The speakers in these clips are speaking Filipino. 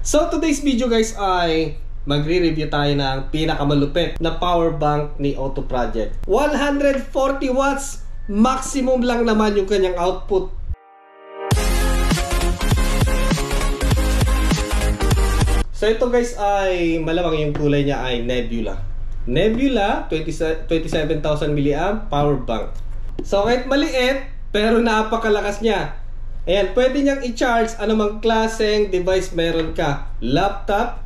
So today's video guys ay magre-review tayo ng pinakamalupit na power bank ni Auto Project. 140 watts maximum lang naman yung kanyang output. So ito guys ay malamang yung kulay niya ay Nebula. Nebula 27,000 mAh power bank. So kahit maliit pero napakalakas niya. Ayan, pwede niyang i-charge anumang klaseng device meron ka. Laptop,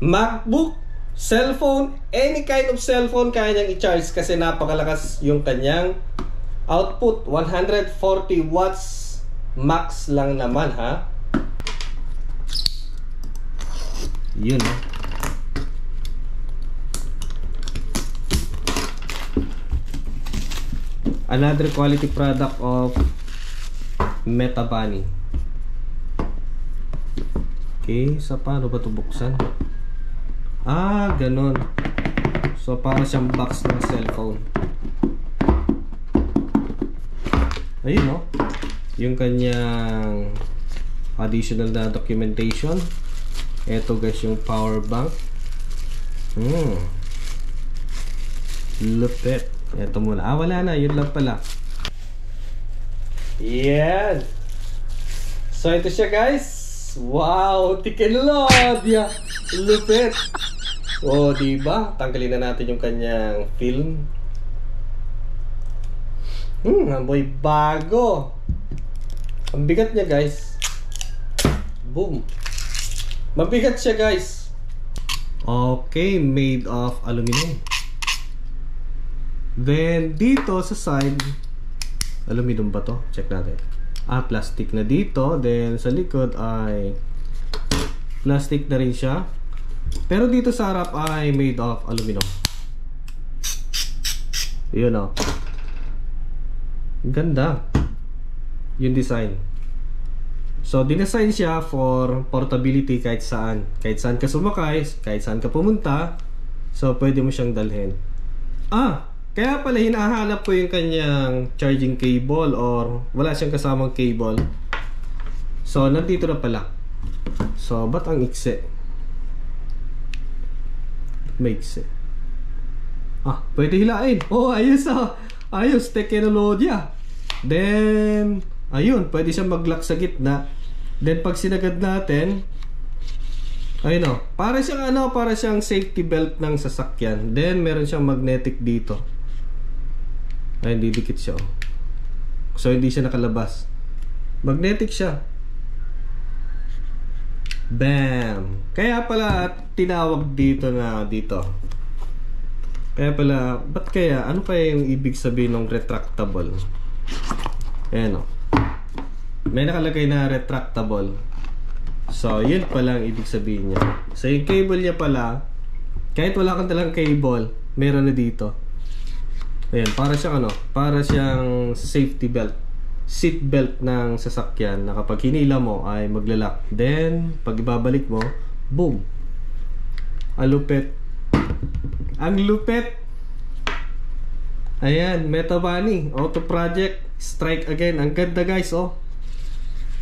MacBook, cellphone, any kind of cellphone kaya niyang i-charge kasi napakalakas yung kanyang output. 140 watts max lang naman ha. Yun oh. Another quality product of Metabani. Okay, sa paano ba ito buksan? Ah, ganun. So, para siyang box ng cellphone. Ayun, no? Yung kanyang additional na documentation. Ito guys, yung power bank. Lupit. Ito muna. Ah, wala na. Yun lang pala. Yan. So ito siya guys. Wow, teknolohiya. Lupit. Oh, diba? Tanggalin na natin yung kanyang film. Amoy bago. Ang bigat niya guys. Boom. Mabigat siya guys. Okay, made of aluminum. Then dito sa side, aluminum ba to? Check natin. Ah, plastic na dito. Then sa likod ay plastic na rin siya. Pero dito sa harap ay made of aluminum. Yun o. Ganda yung design. So dinesign siya for portability kahit saan. Kahit saan ka sumakay, kahit saan ka pumunta. So pwede mo siyang dalhin. Kaya pala hinahanap ko yung kanyang charging cable or wala siyang kasamang cable. So nandito na pala. So ba't ang ikse? May ikse. Pwede hilain. Oh, ayos ayos, teknolohiya. Then ayun, pwede siyang mag-lock sa gitna. Then pag sinagad natin, ayun para siyang safety belt ng sasakyan. Then meron siyang magnetic dito. Ayun, didikit siya So hindi siya nakalabas. Magnetic siya. Bam! Kaya pala tinawag dito na dito. Kaya pala, ba't kaya? Ano kaya yung ibig sabihin ng retractable? Ayan may nakalagay na retractable. So yun pala ang ibig sabihin niya. So yung cable niya pala, kahit wala kang talang cable, meron na dito. Ayan, para siyang safety belt, seat belt ng sasakyan na kapag hinila mo ay maglalak. Then pag ibabalik mo, boom. Ang lupit. Ang lupit. Ayan, Metabani, Auto Project, strike again. Ang ganda guys,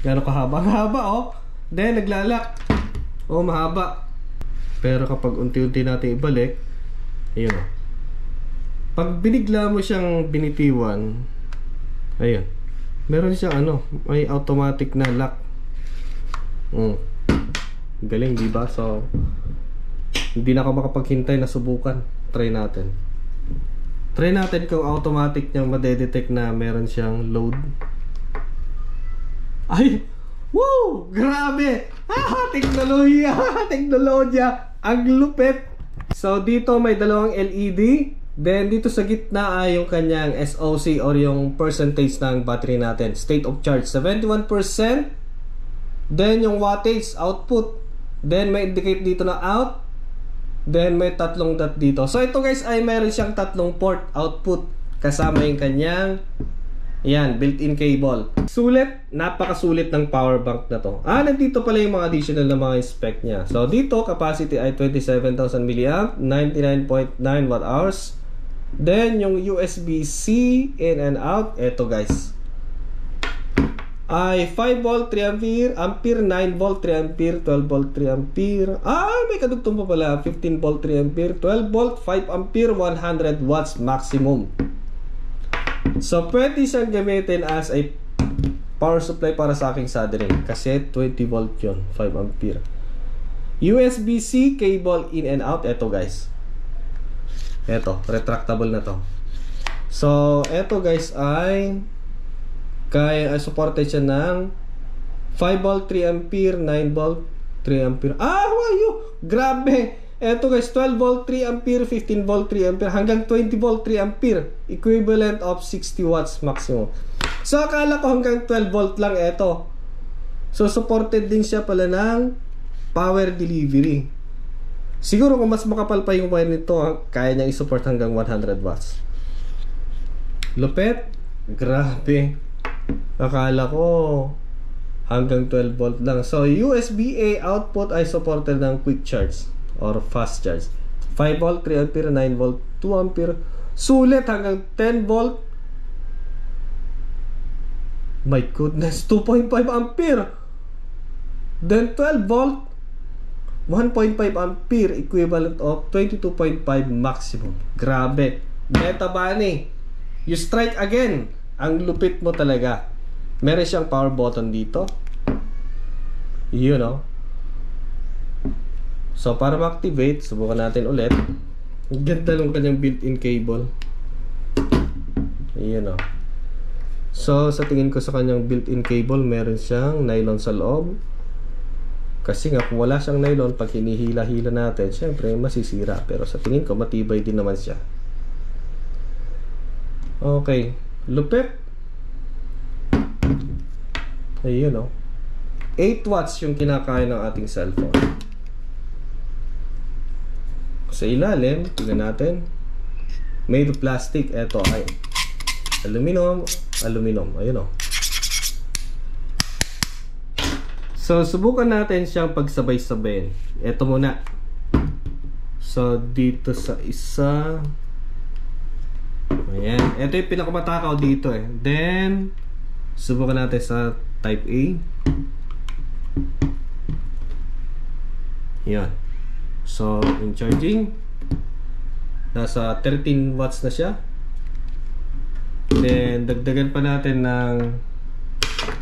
Gano'ng kahaba? Ang haba, Then naglalak. Mahaba. Pero kapag unti-unti natin ibalik, ayun pag binigla mo siyang binitiwan, ayun, meron siyang may automatic na lock. Galing, diba? So hindi na ako makapaghintay na subukan. Try natin kung automatic niyang madedetect na meron siyang load. Ay, woo! Grabe! Teknolohiya! Ang lupit! So dito may dalawang LED. Then dito sa gitna ay yung kanyang SOC or yung percentage ng battery natin. State of charge 71%. Then yung wattage output. Then may indicate dito na out. Then may tatlong dot dito. So ito guys ay meron siyang tatlong port output kasama yung kanyang built-in cable. Sulit, napakasulit ng power bank na to. Nandito pala yung mga additional na mga spec niya. So dito capacity ay 27,000 mAh, 99.9 Wh. Then yung USB-C in and out, eto guys. ay 5 volt 3 ampere, 9 volt 3 ampere, 12 volt 3 ampere. May kadugtong pa pala, 15 volt 3 ampere, 12 volt 5 ampere, 100 watts maximum. So pwede siyang gamitin as a power supply para sa aking soldering kasi 20 volt yun, 5 ampere. USB-C cable in and out. Ito guys, ito retractable na to. So ito guys ay kaya supported siya ng 5 volt 3 ampere, 9 volt 3 ampere. Wayo, grabe. Eto guys, 12 volt 3 ampere, 15 volt 3 ampere, hanggang 20 volt 3 ampere, equivalent of 60 watts maximum. So akala ko hanggang 12 volt lang eto. So supported din siya pala ng power delivery. Siguro kung mas makapal pa yung wire nito, kaya niyang i-support hanggang 100 watts. Lupet, grabe. Akala ko hanggang 12 volt lang. So USB-A output ay supported ng quick charge or fast charge. 5 volt 3 ampere, 9 volt 2 ampere. Sulit hanggang 10 volt. My goodness, 2.5 ampere. Then 12 volt 1.5 ampere, equivalent of 22.5 maximum. Grabe. Metabani, you strike again. Ang lupit mo talaga. Meron siyang power button dito. You know. So para ma-activate, subukan natin ulit. Ang ganda ng kanyang built-in cable. You know. So sa tingin ko sa kanyang built-in cable, meron siyang nylon sa loob. Kasi nga kung wala siyang nylon, pag hinihila-hila natin, syempre masisira. Pero sa tingin ko, matibay din naman siya. Okay. Lupit. Ayun, 8 watts yung kinakaya ng ating cellphone. Sa ilalim, tingnan natin. Made of plastic. Ito ay aluminum. Ayun, So subukan natin siyang pagsabay-sabayin. Ito muna. So dito sa isa. Ayan. Ito yung pinakamatakaw dito eh. Then subukan natin sa type A. Yan. So in charging, nasa 13 watts na siya. Then dagdagan pa natin ng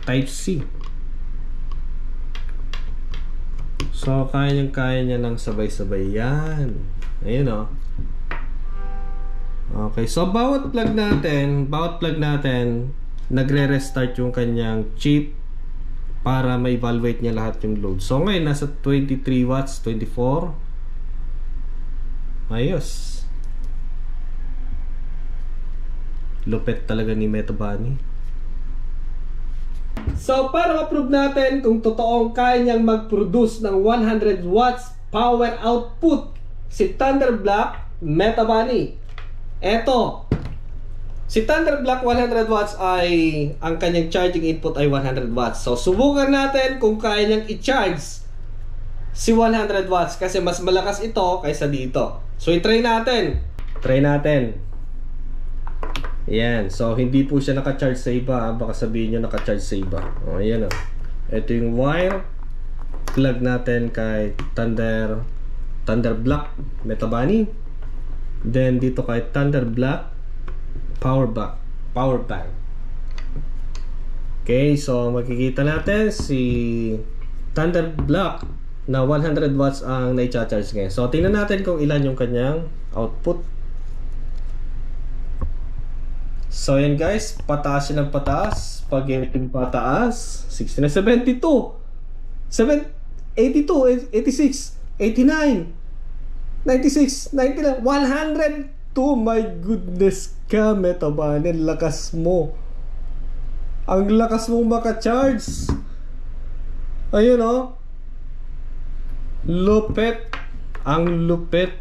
type C. So kaya niya ng sabay-sabay yan. Ayun Okay, so bawat plug natin nagre-restart yung kanyang chip para ma-evaluate niya lahat yung load. So ngayon nasa 23 watts, 24. Ayos. Lupet talaga ni Metabani. So para ma-prove natin kung totoong kaya niyang mag-produce ng 100 watts power output si Thunderblock Metabani. Eto, si Thunderblock 100 watts ay ang kanyang charging input ay 100 watts. So subukan natin kung kaya niyang i-charge si 100 watts kasi mas malakas ito kaysa dito. So i-try natin. Yan. So hindi po siya naka-charge sa iba. Baka sabihin nyo naka-charge sa iba. Ayan Ito yung wire. Plug natin kay Thunderblock Metabani. Then dito kay Thunderblock power bank. Okay, so makikita natin si Thunderblock na 100 watts ang na-charge ngayon. So tingnan natin kung ilan yung kanyang output. So yan guys, pataas siya ng pataas. Pag yung pataas 60 na 72 82, 86, 89, 96, 99, 102. My goodness ka, Metabani, lakas mo. Ang lakas mong maka-charge. Ayun lupet. Ang lupet.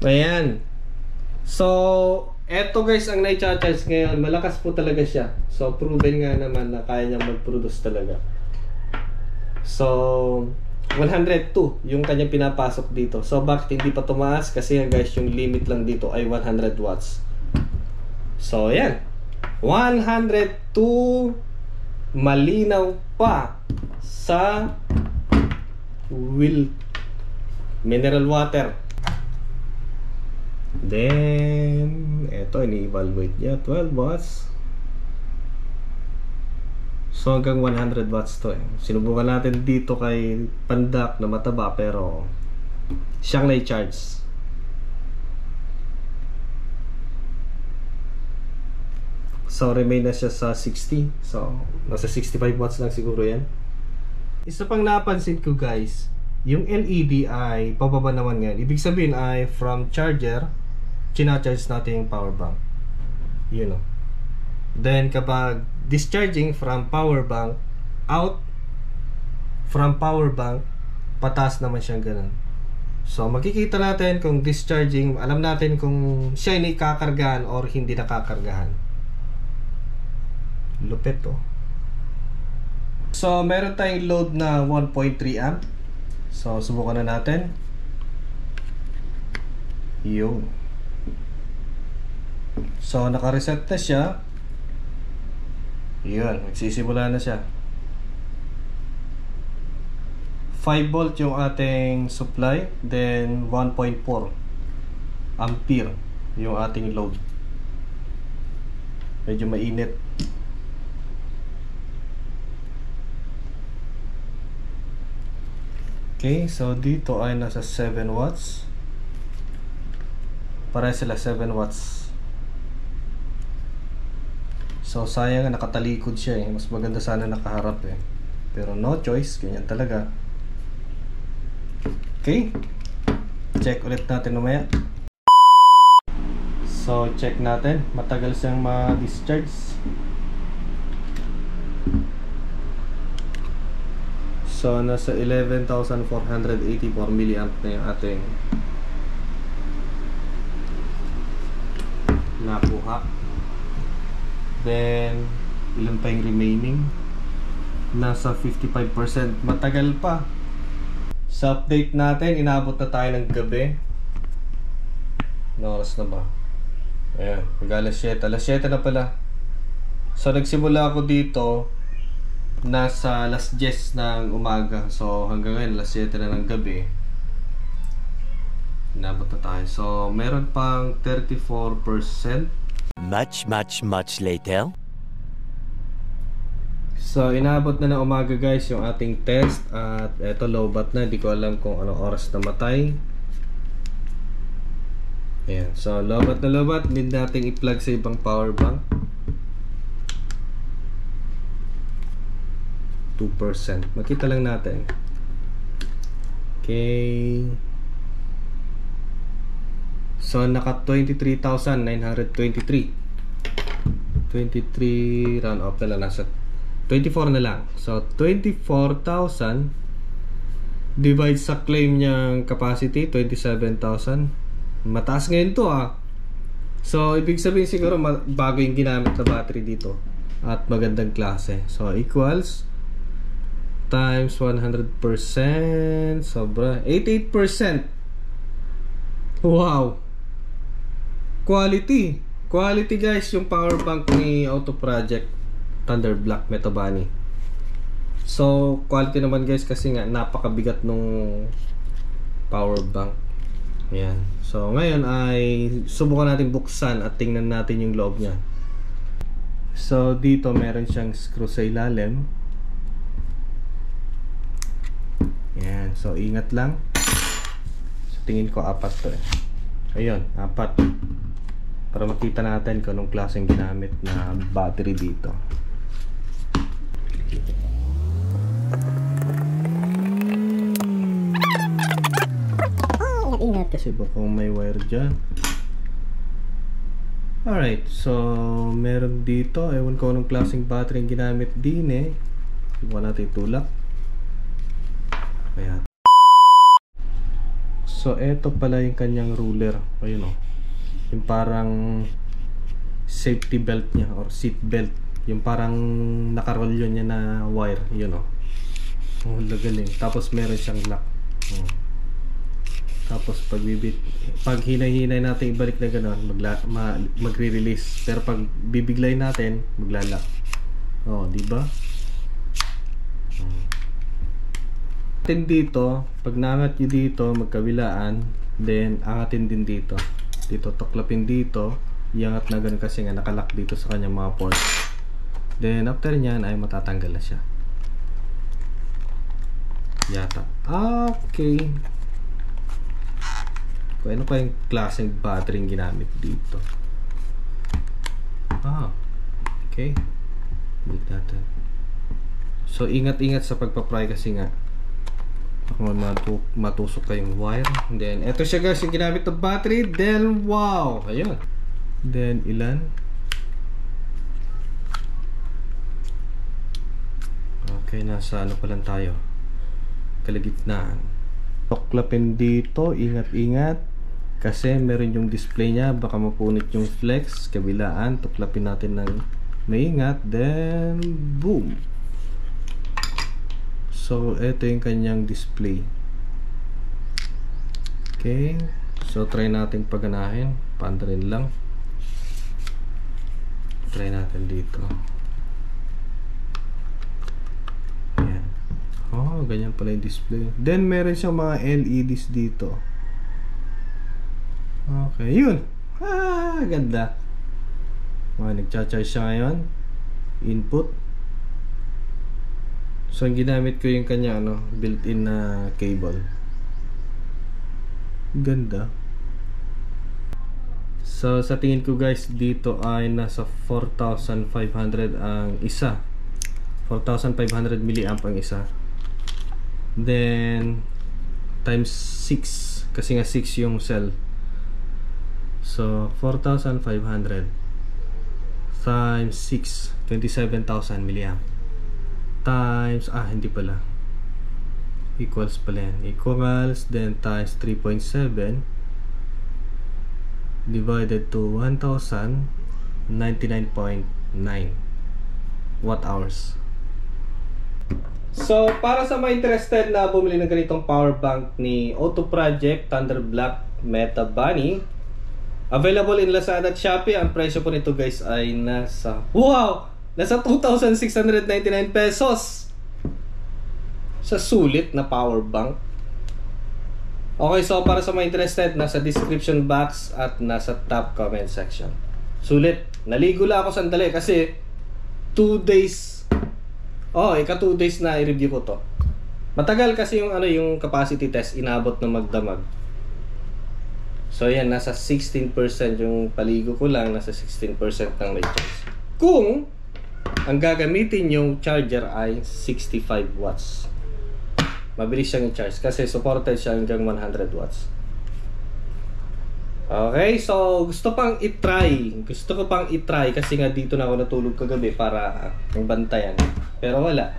Ayan. So eto guys ang na-charge ngayon. Malakas po talaga siya. So proven nga naman na kaya niyang mag-produce talaga. So 102 yung kanyang pinapasok dito. So bakit hindi pa tumaas? Kasi guys yung limit lang dito ay 100 watts. So yan. 102 malinaw pa sa mineral water. Then eto, ini-evaluate niya 12 watts. So hanggang 100 watts to eh. Sinubukan natin dito kay Pandak na mataba, pero siyang na-charge. So remain na siya sa 60. So nasa 65 watts lang siguro yan. Isa pang napansin ko guys, yung LED ay pababa naman ngayon. Ibig sabihin ay from charger, china-charge natin yung power bank. You know. Then kapag discharging from power bank out, from power bank pataas naman siyang ganun. So makikita natin kung discharging, alam natin kung siya ay nakakargahan or hindi nakakargahan. Lupit to. So meron tayong load na 1.3 amp. So subukan na natin. Yung so naka-reset na siya. Yun, magsisimula na siya. 5 volt yung ating supply, then 1.4 ampere yung ating load. Medyo mainit. Okay, so dito ay nasa 7 watts. Para sila 7 watts. So sayang, nakatalikod siya eh. Mas maganda sana nakaharap eh. Pero no choice, ganyan talaga. Okay, check ulit natin mamaya. So check natin, matagal siyang ma-discharge. So nasa 11,484 milliamp na yung ating nakuha. Then ilan pa yung remaining? Nasa 55%. Matagal pa. Sa update natin, inabot na tayo ng gabi. No oras na ba? Ayan, mag-alas 7. Alas 7 na pala. So nagsimula ako dito nasa alas 10 ng umaga. So hanggang ngayon alas 7 na ng gabi. Inabot na tayo. So meron pang 34%. Much later. So inabot na ng umaga guys yung ating test. At eto, lowbat na. Hindi ko alam kung anong oras namatay. Ayan. So lowbat na lowbat. Need natin i-plug sa ibang power bank. 2%. Makita lang natin. Okay. So naka 23,923. 23 round off na lang, nasa 24 na lang. So 24,000 divide sa claim niyang capacity 27,000. Mataas ngayon to ah. So ibig sabihin siguro bago yung ginamit na battery dito at magandang klase. So equals times 100%, sobra 88%. Wow, quality guys yung power bank ni Auto Project Thunder Black Metabani. So quality naman guys, kasi nga napakabigat nung power bank. Ayan. So ngayon ay subukan natin buksan at tingnan natin yung loob niya. So dito meron siyang screw sa ilalim. Ayan. So ingat lang. So tingin ko 4 to eh. Ayun, 4. Para makita natin kung anong klaseng ginamit na battery dito. Ingat kasi baka may wire dyan. Alright, so meron dito, ewan ko anong klaseng battery yung ginamit din eh. Subukan natin itulak. Ayan. So eto pala yung kanyang ruler. Ayun o, yung parang safety belt niya or seat belt. Yung parang nakarolyo niya na wire. Yun o. Oh, lagaling. Tapos meron siyang lock. Tapos pag hinay-hinay natin ibalik na gano'n, magre-release. Pero pag bibiglay natin, maglalak. Oh, di ba? Dito, pag naangat nyo dito, magkabilaan, then angatin din dito. Dito, tuklapin dito, iangat na gano'n kasi nga nakalak dito sa kanyang mga ports. Then after nyan ay matatanggal na siya. Yata. Okay. Kung ano pa yung klaseng battery yung ginamit dito. Okay. Balik natin. So ingat-ingat sa pagpa-pry kasi nga matusok kayong wire. Then eto siya guys yung ginamit ng battery. Then wow, ayun. Then ilan? Okay, nasa ano pa lang tayo, kalagitnaan. Tuklapin dito, ingat-ingat kasi meron yung display nya, baka mapunit yung flex. Kabilaan, tuklapin natin ng maingat. Then boom. So ito yung kanyang display. Okay, so try natin paganahin. Paandarin lang. Try natin dito. Ayan. Oh, ganyan pala yung display. Then meron siyang mga LEDs dito. Okay, yun. Ganda. Nagcha-charge siya ngayon. Input. So ang ginamit ko yung kanya built-in na cable. Ganda. So sa tingin ko guys, dito ay nasa 4,500 ang isa. 4,500 milliamp ang isa. Then times 6 kasi nga 6 yung cell. So 4,500 times 6, 27,000 milliamp. Times, hindi pala, equals pala yan. Equals, then times 3.7 divided to 1,099.9 watt hours. So para sa mga interested na bumili ng ganitong power bank ni Auto Project Thunder Black Meta Bunny, available in Lazada at Shopee. Ang presyo po nito guys ay nasa 2,699 pesos. Sa sulit na power bank. Okay, so para sa mga interested, nasa description box at nasa top comment section. Sulit. Naligo lang ako sandali kasi 2 days. Ika 2 days na i-review ko to. Matagal kasi yung yung capacity test, inabot na magdamag. So yan, nasa 16% yung paligo ko lang, nasa 16% ng recharge. Kung ang gagamitin yung charger ay 65 watts. Mabilis siyang i-charge kasi supported siya hanggang 100 watts. Okay, so gusto ko pang i-try kasi nga dito na ako natulog kagabi para magbantayan. Pero wala.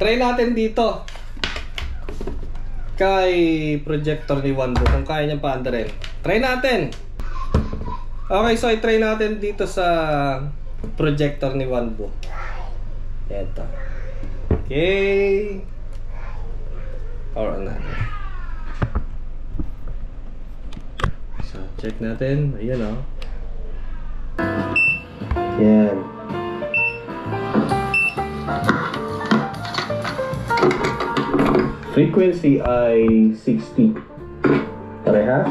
Try natin dito kay projector ni Wanbo kung kaya niyang paandarin. Try natin. Okay, so i-try natin dito sa projector ni Wanbo. Ito. Okay. Or na. So, check natin. Ayan o. Yan. Frequency ay 60. Parehas?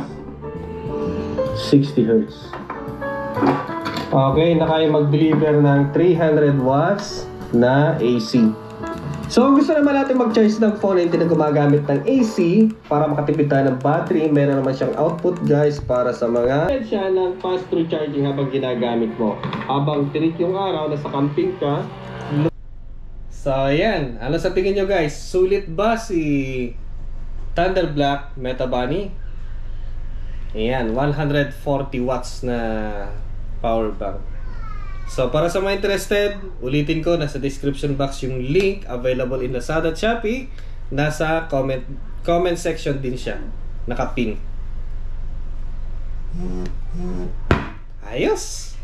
60 Hz. Okay, nakaya mag-deliver ng 300 watts na AC. So, gusto naman natin mag-charge ng phone na hindi na gumagamit ng AC para makatipid tayo ng battery. Meron naman siyang output guys para sa mga siya ng fast through charging habang ginagamit mo. Habang tirik yung araw, nasa camping ka. So, ayan. Ano sa tingin nyo guys? Sulit ba si Thunder Black Meta Bunny? Ayan, 140 watts na power bank. So para sa mga interested, ulitin ko, nasa description box yung link, available in Lazada at Shopee. Nasa comment section din siya, nakapin. Ayos!